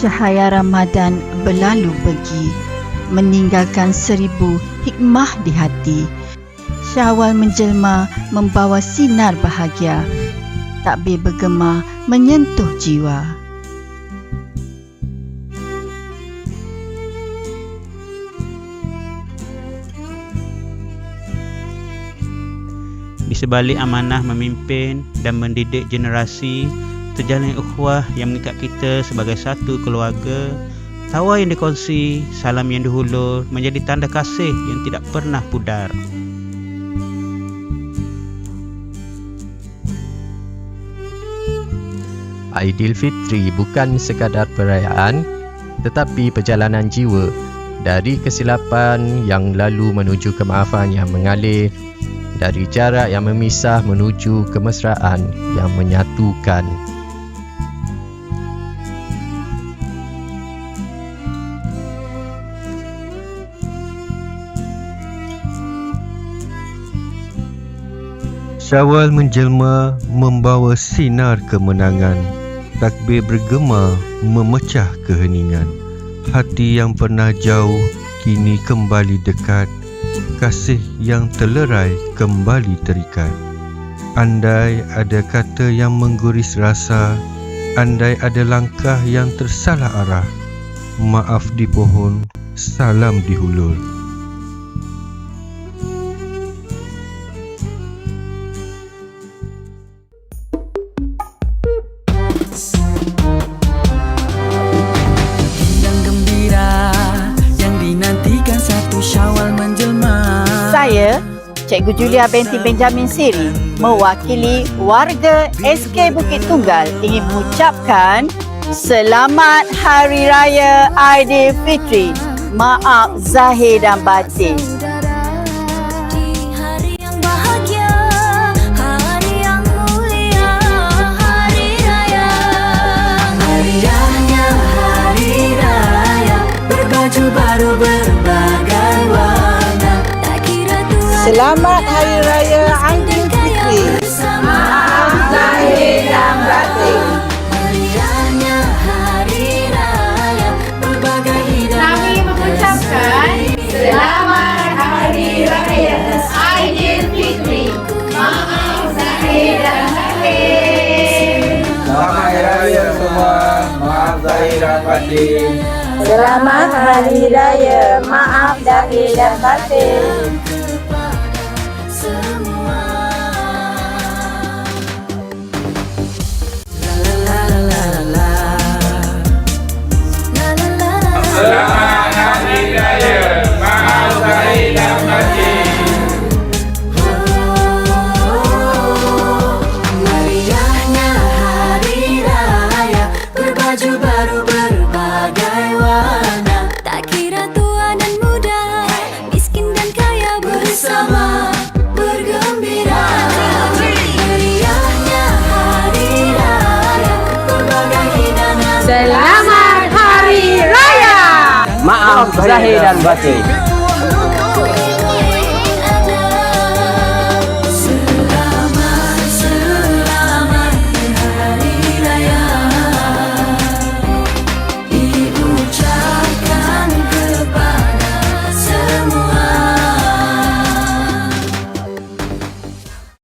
cahaya Ramadan berlalu pergi, meninggalkan 1000 hikmah di hati. Syawal menjelma membawa sinar bahagia, takbir bergema menyentuh jiwa. Di sebalik amanah memimpin dan mendidik generasi, terjalin ukhuwah yang mengikat kita sebagai satu keluarga. Tawa yang dikongsi, salam yang dihulur menjadi tanda kasih yang tidak pernah pudar. Aidilfitri bukan sekadar perayaan, tetapi perjalanan jiwa dari kesilapan yang lalu menuju kemaafan yang mengalir, dari jarak yang memisah menuju kemesraan yang menyatukan. Syawal menjelma membawa sinar kemenangan. Takbir bergema memecah keheningan. Hati yang pernah jauh kini kembali dekat. Kasih yang terlerai kembali terikat. Andai ada kata yang mengguris rasa, andai ada langkah yang tersalah arah, maaf di pohon, salam di hulur. Saya, Cikgu Julia binti Benjamin Siri, mewakili warga SK Bukit Tunggal ingin mengucapkan Selamat Hari Raya Aidilfitri. Maaf zahir dan batin. Selamat Hari Raya Aidilfitri. Maaf zahir dan batin. Kami mengucapkan Selamat Hari Raya Aidilfitri. Maaf zahir dan batin. Selamat Hari Raya semua. Maaf zahir dan batin. Selamat Hari Raya. Maaf zahir dan batin. Selamat Hari Raya, maaf zahir dan batin. Meriahnya Hari Raya, berbaju baru berbagai warna. Tak kira tua dan muda, miskin dan kaya bersama bergembira. Meriahnya Hari Raya, berbagai hidangan. Selamat Hari Raya. Maaf zahir dan batin.